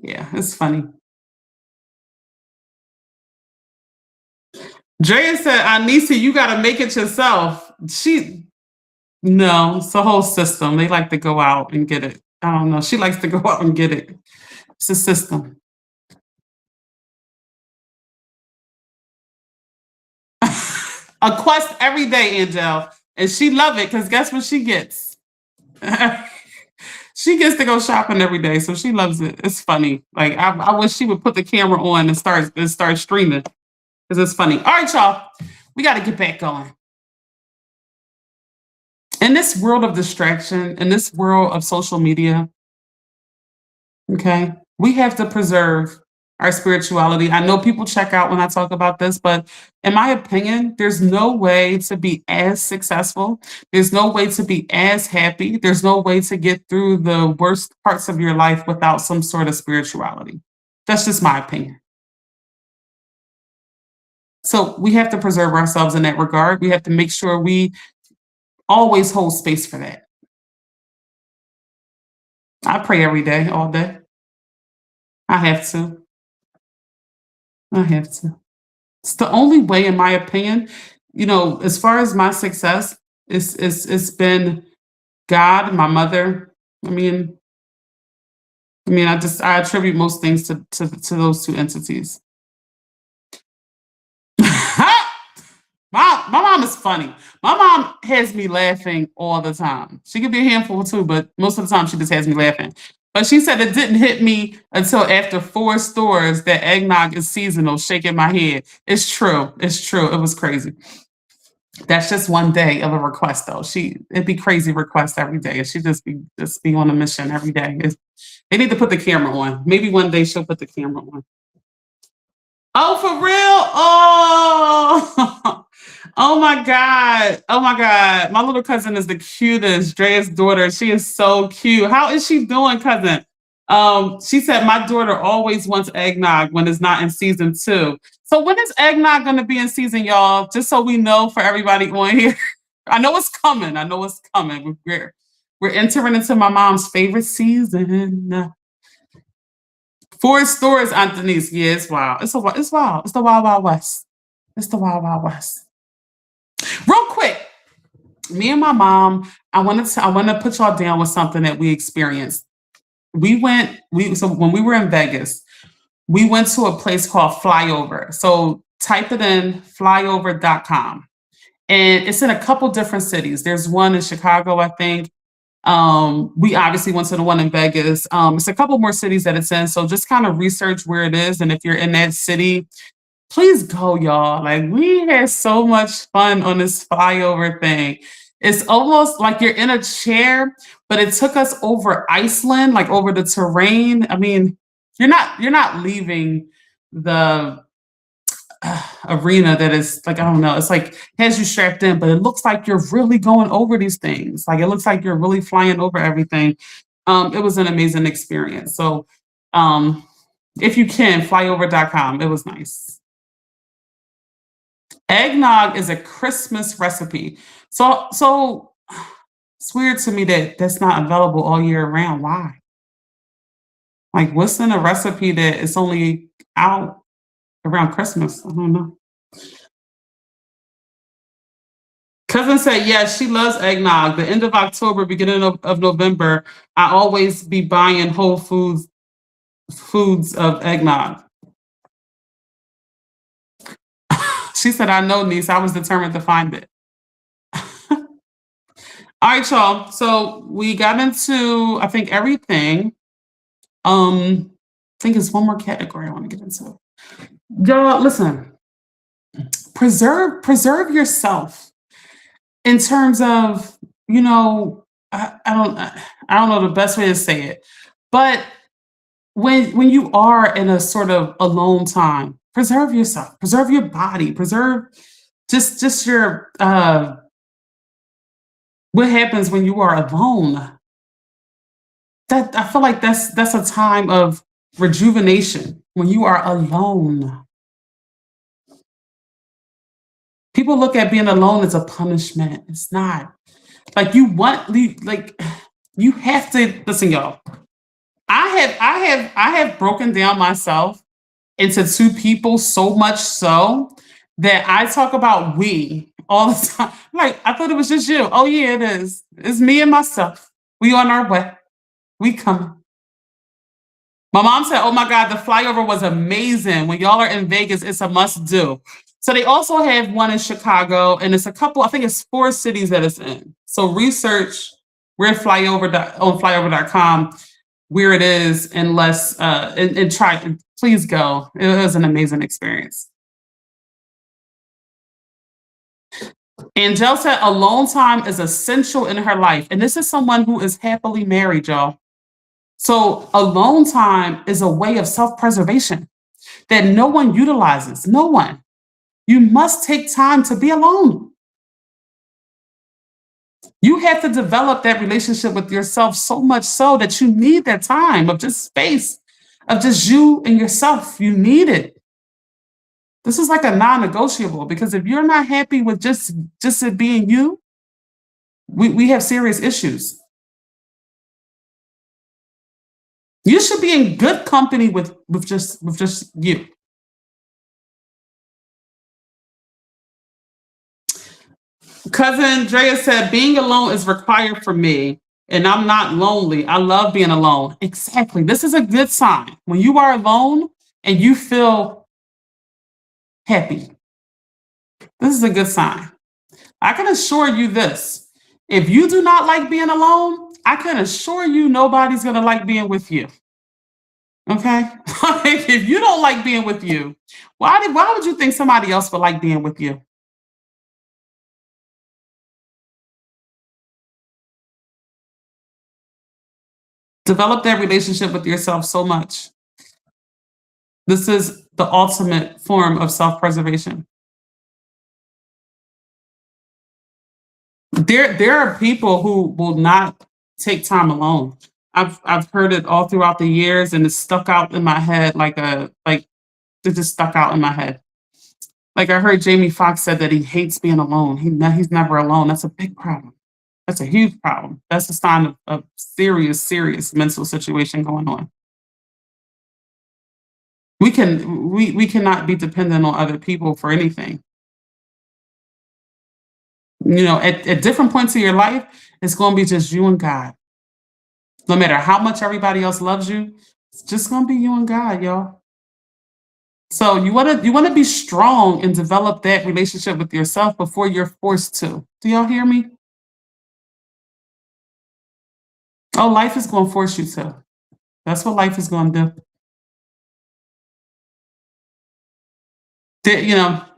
Yeah, it's funny. Drea said, Anissa, you gotta make it yourself. No, it's the whole system. They like to go out and get it. I don't know. She likes to go out and get it. It's a system. A quest every day, Angel. And she love it because guess what she gets? She gets to go shopping every day, so she loves it. It's funny. Like I wish she would put the camera on and start streaming because it's funny. All right, y'all. We got to get back going. In this world of distraction, in this world of social media, okay, we have to preserve our spirituality. I know people check out when I talk about this, but in my opinion, there's no way to be as successful. There's no way to be as happy. There's no way to get through the worst parts of your life without some sort of spirituality. That's just my opinion. So we have to preserve ourselves in that regard. We have to make sure we always hold space for that. I pray every day, all day. I have to. I have to. It's the only way, in my opinion, as far as my success, it's been God, my mother. I mean, I attribute most things to those two entities. My mom is funny. My mom has me laughing all the time. She can be a handful too, but most of the time she just has me laughing. But she said it didn't hit me until after four stores that eggnog is seasonal, shaking my head. It's true. It's true. It was crazy. That's just one day of a request though. It'd be crazy requests every day. And she just be on a mission every day. They need to put the camera on. Maybe one day she'll put the camera on. Oh, for real? Oh, oh my God. Oh my God. My little cousin is the cutest. Drea's daughter. She is so cute. How is she doing, cousin? She said my daughter always wants eggnog when it's not in season two. So when is eggnog gonna be in season, y'all? Just so we know for everybody on here. I know it's coming. I know it's coming. We're entering into my mom's favorite season. Four stores, Aunt Denise. Yeah, it's wild. It's wild. It's the wild, wild west. It's the wild, wild west. Real quick, me and my mom, I want to put y'all down with something that we experienced. So when we were in Vegas, we went to a place called Flyover. So type it in flyover.com. And it's in a couple different cities. There's one in Chicago, I think. We obviously went to the one in Vegas. It's a couple more cities that it's in. So just kind of research where it is. And if you're in that city, please go, y'all. Like we had so much fun on this flyover thing. It's almost like you're in a chair, but it took us over Iceland, like over the terrain. I mean, you're not leaving the arena that is like, I don't know, it's like has you strapped in, but it looks like you're really going over these things. Like it looks like you're really flying over everything. It was an amazing experience. So if you can, flyover.com. It was nice. Eggnog is a Christmas recipe. So it's weird to me that that's not available all year round. Why? Like what's in a recipe that it's only out around Christmas? I don't know. Cousin said, yes, she loves eggnog. The end of October, beginning of November, I always be buying Whole Foods of eggnog. She said, I know, niece. I was determined to find it. All right, y'all. So we got into, I think, everything. I think it's one more category I want to get into. Y'all, listen, preserve yourself in terms of, I don't know the best way to say it, but when you are in a sort of alone time, preserve yourself, preserve your body, preserve just your what happens when you are alone. That I feel like that's a time of rejuvenation when you are alone. People look at being alone as a punishment. It's not. Like like you have to listen, y'all. I have broken down myself into two people so much so that I talk about we all the time. Like I thought it was just you. Oh yeah, it is. It's me and myself. We on our way. We coming. My mom said, "Oh my God, the flyover was amazing. When y'all are in Vegas, it's a must do." So they also have one in Chicago, and it's a couple. I think it's four cities that it's in. So research where on flyover.com where it is, and try. Please go. It was an amazing experience. Angel said alone time is essential in her life. And this is someone who is happily married, y'all. So alone time is a way of self-preservation that no one utilizes. No one. You must take time to be alone. You have to develop that relationship with yourself so much so that you need that time of just space, of just you and yourself. You need it. This is like a non-negotiable because if you're not happy with just it being you, we have serious issues. You should be in good company with just you. Cousin Drea said, being alone is required for me, and I'm not lonely. I love being alone. Exactly. This is a good sign. When you are alone and you feel happy, this is a good sign. I can assure you this. If you do not like being alone, I can assure you nobody's going to like being with you. Okay? Like, if you don't like being with you, why would you think somebody else would like being with you? Develop that relationship with yourself so much. This is the ultimate form of self-preservation. There are people who will not take time alone. I've heard it all throughout the years, and it's stuck out in my head like it just stuck out in my head. Like I heard Jamie Foxx said that he hates being alone. He's never alone. That's a big problem. That's a huge problem. That's a sign of serious mental situation going on. We cannot be dependent on other people for anything. At different points of your life, it's going to be just you and God. No matter how much everybody else loves you, it's just going to be you and God, y'all. So you want to be strong and develop that relationship with yourself before you're forced to. Do y'all hear me? Oh, life is going to force you to. That's what life is going to do. That,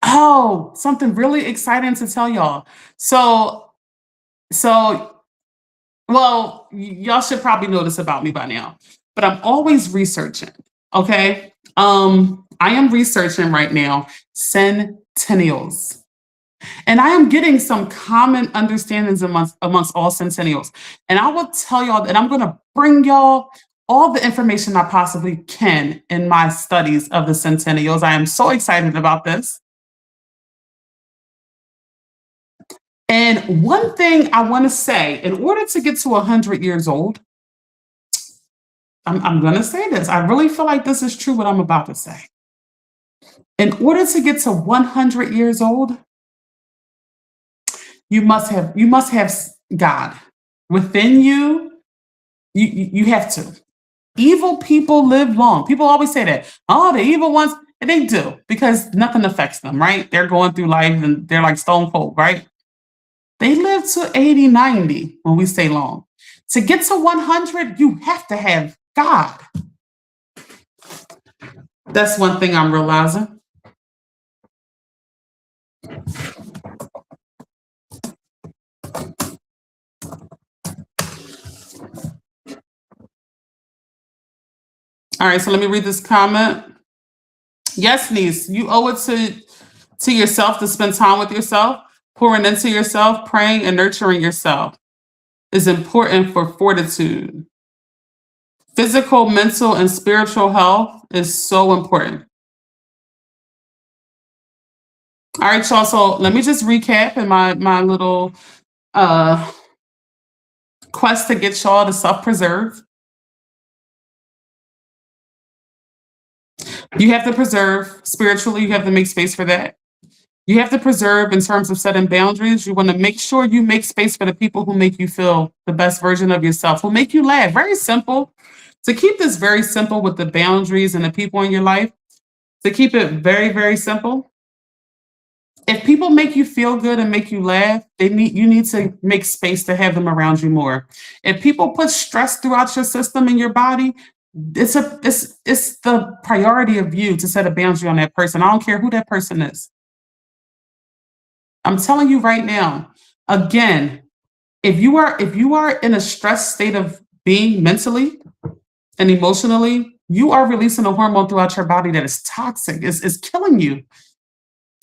oh, something really exciting to tell y'all. So well, y'all should probably know this about me by now, but I'm always researching. Okay. I am researching right now centennials. And I am getting some common understandings amongst all centennials. And I will tell y'all that I'm going to bring y'all all the information I possibly can in my studies of the centennials. I am so excited about this. And one thing I want to say, in order to get to 100 years old, I'm going to say this. I really feel like this is true what I'm about to say. In order to get to 100 years old, you must have God within you. You have to. Evil people live long. People always say that. Oh, the evil ones, and they do because nothing affects them, right? They're going through life and they're like stone cold, right? They live to 80, 90 when we stay long. To get to 100, you have to have God. That's one thing I'm realizing. All right, so let me read this comment. Yes, niece, you owe it to yourself to spend time with yourself, pouring into yourself, praying and nurturing yourself is important for fortitude. Physical, mental, and spiritual health is so important. All right, y'all. So let me just recap in my little uh quest to get y'all to self-preserve. You have to preserve spiritually, you have to make space for that. You have to preserve in terms of setting boundaries. You want to make sure you make space for the people who make you feel the best version of yourself, who make you laugh. Very simple. To keep this very simple with the boundaries and the people in your life, to keep it very, very simple, if people make you feel good and make you laugh, you need to make space to have them around you more. If people put stress throughout your system and your body, it's the priority of you to set a boundary on that person. I don't care who that person is. I'm telling you right now. Again, if you are in a stress state of being mentally and emotionally, you are releasing a hormone throughout your body that is toxic. It's killing you.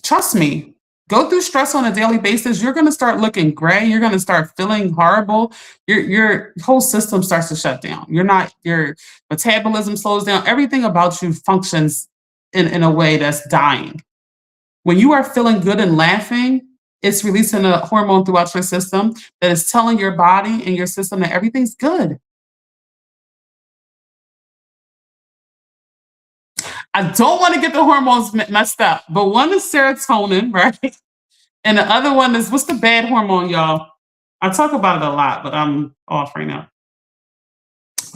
Trust me. Go through stress on a daily basis. You're going to start looking gray. You're going to start feeling horrible. Your whole system starts to shut down. Your metabolism slows down. Everything about you functions in a way that's dying. When you are feeling good and laughing, it's releasing a hormone throughout your system that is telling your body and your system that everything's good. I don't want to get the hormones messed up, but one is serotonin, right? And the other one is what's the bad hormone, y'all? I talk about it a lot, but I'm off right now.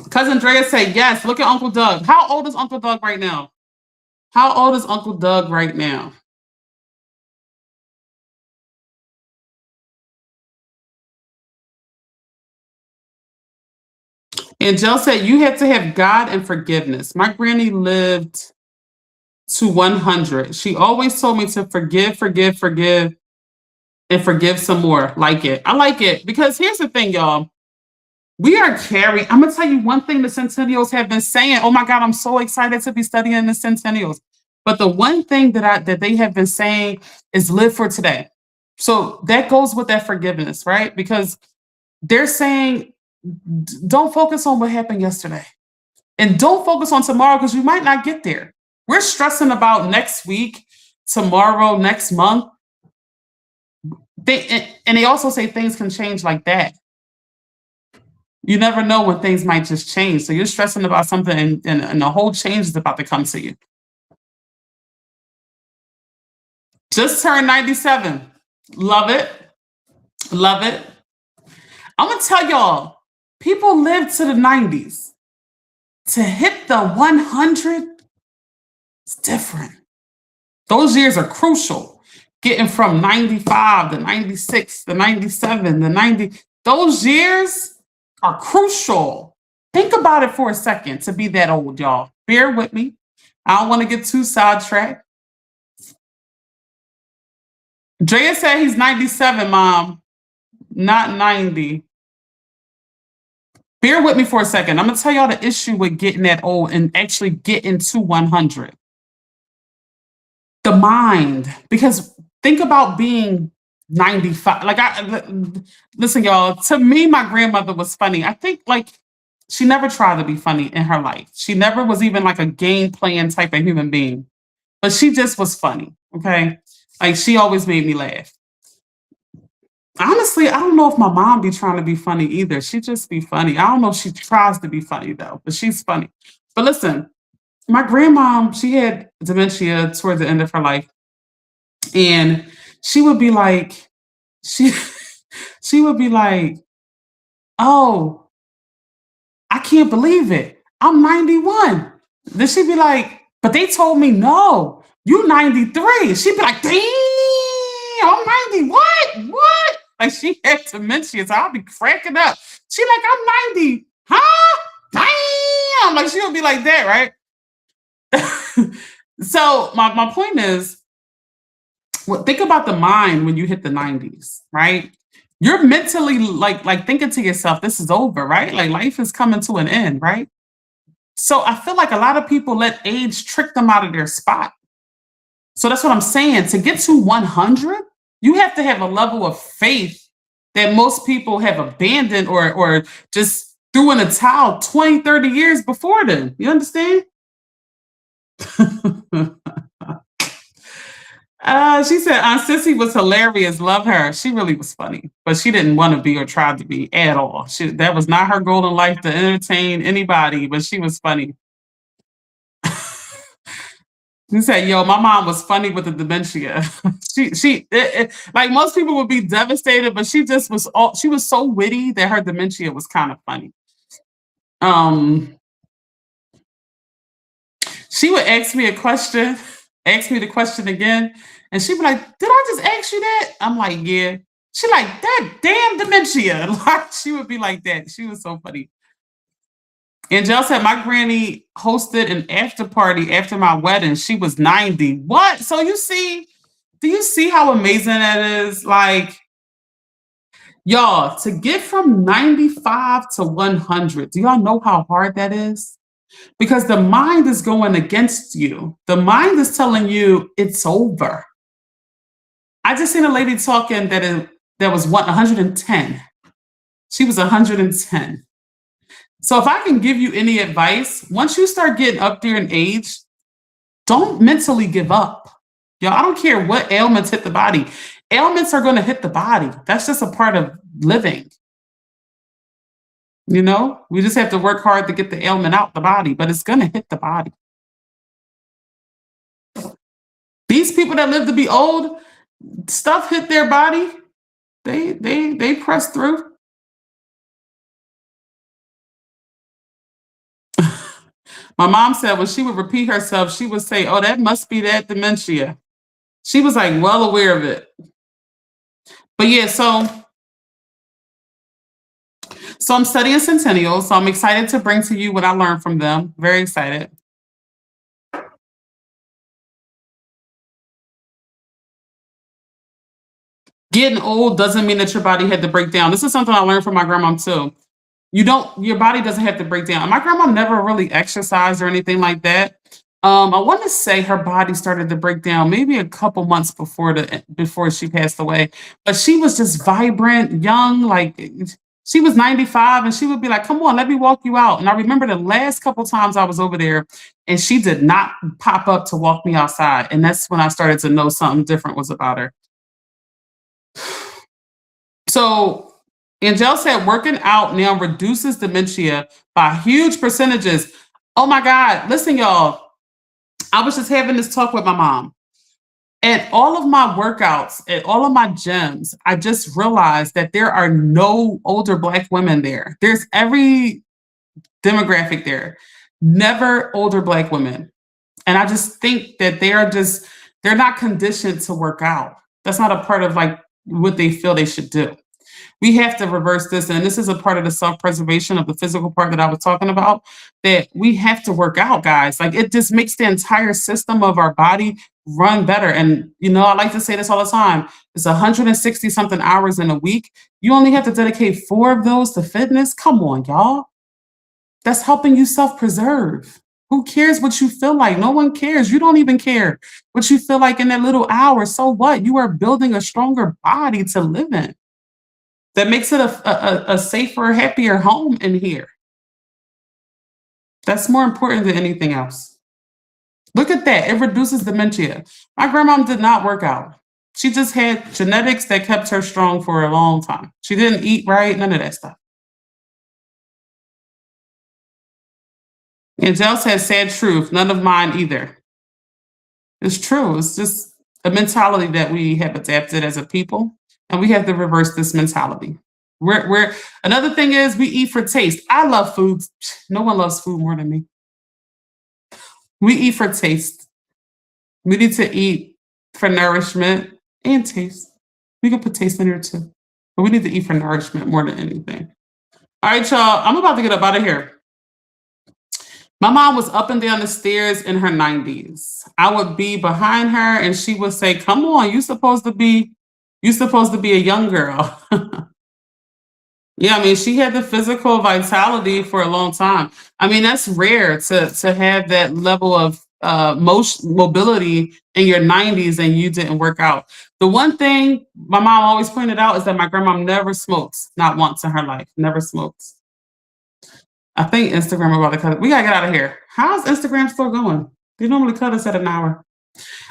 Cousin Drea said, yes, look at Uncle Doug. How old is Uncle Doug right now? How old is Uncle Doug right now? And Jill said, you have to have God and forgiveness. My granny lived to 100. She always told me to forgive, forgive, forgive, and forgive some more. Like it. I like it because here's the thing, y'all. We are carrying. I'm gonna tell you one thing the Centennials have been saying. Oh my God, I'm so excited to be studying the Centennials. But the one thing that they have been saying is live for today. So that goes with that forgiveness, right? Because they're saying don't focus on what happened yesterday. And don't focus on tomorrow because you might not get there. We're stressing about next week, tomorrow, next month. And they also say things can change like that. You never know when things might just change. So you're stressing about something and a whole change is about to come to you. Just turned 97. Love it. Love it. I'm going to tell y'all, people live to the 90s. To hit the 100, it's different. Those years are crucial. Getting from 95 to 96 to 97 to 90, those years are crucial. Think about it for a second to be that old, y'all. Bear with me. I don't want to get too sidetracked. Drea said he's 97, Mom, not 90. Bear with me for a second. I'm going to tell y'all the issue with getting that old and actually getting to 100. The mind. Because think about being 95. Listen, y'all, to me, my grandmother was funny. I think she never tried to be funny in her life. She never was even like a game playing type of human being, but she just was funny. Okay. Like she always made me laugh. Honestly, I don't know if my mom be trying to be funny either. She just be funny. I don't know if she tries to be funny though, but she's funny. But listen, my grandmom, she had dementia towards the end of her life. And she would be like, she she would be like, oh, I can't believe it. I'm 91. Then she'd be like, but they told me no, you 93. She'd be like, damn, I'm 90. What? Like she had dementia, so I'll be cracking up. She like, I'm 90. Huh? Damn. Like she would be like that, right? So my point is, think about the mind when you hit the 90s, right? You're mentally like thinking to yourself, this is over, right? Like life is coming to an end, right? So I feel like a lot of people let age trick them out of their spot. So that's what I'm saying. To get to 100, you have to have a level of faith that most people have abandoned or just threw in a towel 20, 30 years before then. You understand? She said Aunt Sissy was hilarious. Love her. She really was funny, but she didn't want to be or try to be at all. That was not her goal in life to entertain anybody, but she was funny. He said, yo, my mom was funny with the dementia. Like most people would be devastated, but she was so witty that her dementia was kind of funny. She would ask me a question, ask me the question again, and she'd be like, did I just ask you that? I'm like, yeah. She like, that damn dementia. Like she would be like that. She was so funny. Angel said my granny hosted an after party after my wedding. She was 90. What? So you see, Do you see how amazing that is? Like, y'all, to get from 95 to 100, do y'all know how hard that is? Because the mind is going against you. The mind is telling you it's over. I just seen a lady talking that was what 110. She was 110. So if I can give you any advice, once you start getting up there in age, don't mentally give up. Y'all, I don't care what ailments hit the body. Ailments are going to hit the body. That's just a part of living. You know, we just have to work hard to get the ailment out the body, but it's going to hit the body. These people that live to be old, stuff hit their body. They press through. My mom said when she would repeat herself, she would say, "Oh, that must be that dementia." She was like well aware of it. But yeah, so I'm studying Centennial, so I'm excited to bring to you what I learned from them. Very excited. Getting old doesn't mean that your body had to break down. This is something I learned from my grandma too. Your body doesn't have to break down. My grandma never really exercised or anything like that. I want to say her body started to break down maybe a couple months before she passed away, but she was just vibrant, young, like she was 95 and she would be like, "Come on, let me walk you out." And I remember the last couple times I was over there and she did not pop up to walk me outside. And that's when I started to know something different was about her. So Angel said working out now reduces dementia by huge percentages. Oh my God. Listen, y'all. I was just having this talk with my mom. At all of my workouts, at all of my gyms, I just realized that there are no older Black women there. There's every demographic there, never older Black women. And I just think that they're not conditioned to work out. That's not a part of like what they feel they should do. We have to reverse this. And this is a part of the self preservation of the physical part that I was talking about, that we have to work out, guys. Like it just makes the entire system of our body run better. And, you know, I like to say this all the time, it's 160 something hours in a week. You only have to dedicate 4 of those to fitness. Come on, y'all. That's helping you self preserve. Who cares what you feel like? No one cares. You don't even care what you feel like in that little hour. So what? You are building a stronger body to live in that makes it a safer, happier home in here. That's more important than anything else. Look at that. It reduces dementia. My grandma did not work out. She just had genetics that kept her strong for a long time. She didn't eat right, none of that stuff. Angel said, sad truth, none of mine either. It's true. It's just a mentality that we have adapted as a people, and we have to reverse this mentality. We're another thing is we eat for taste. I love food. No one loves food more than me. We eat for taste. We need to eat for nourishment and taste. We can put taste in here too, but we need to eat for nourishment more than anything. All right, y'all. I'm about to get up out of here. My mom was up and down the stairs in her 90s. I would be behind her and she would say, "Come on, you supposed to be a young girl." Yeah, I mean, she had the physical vitality for a long time. I mean, that's rare to have that level of mobility in your 90s and you didn't work out. The one thing my mom always pointed out is that my grandma never smokes, not once in her life, never smokes. I think Instagram about to cut it. We gotta get out of here. How's Instagram still going? They normally cut us at an hour.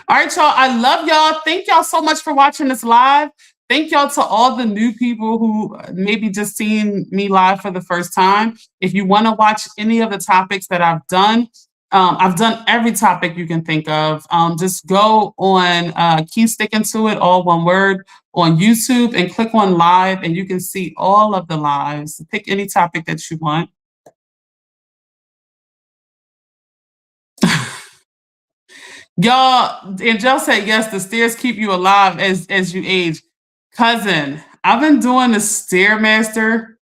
All right, y'all. I love y'all. Thank y'all so much for watching this live. Thank y'all to all the new people who maybe just seen me live for the first time. If you want to watch any of the topics that I've done every topic you can think of. Just go on Keep Sticking to It, all one word, on YouTube and click on live, and you can see all of the lives. Pick any topic that you want. Y'all, Angel said yes, the stairs keep you alive as you age. Cousin, I've been doing the Stairmaster.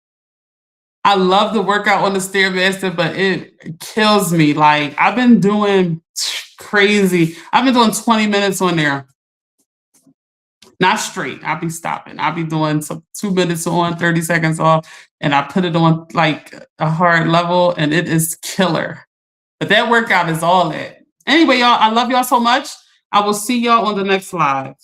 I love the workout on the Stairmaster, but it kills me. Like I've been doing crazy. I've been doing 20 minutes on there. Not straight. I'll be stopping. I'll be doing some 2 minutes on, 30 seconds off, and I put it on like a hard level, and it is killer. But that workout is all that. Anyway, y'all, I love y'all so much. I will see y'all on the next live.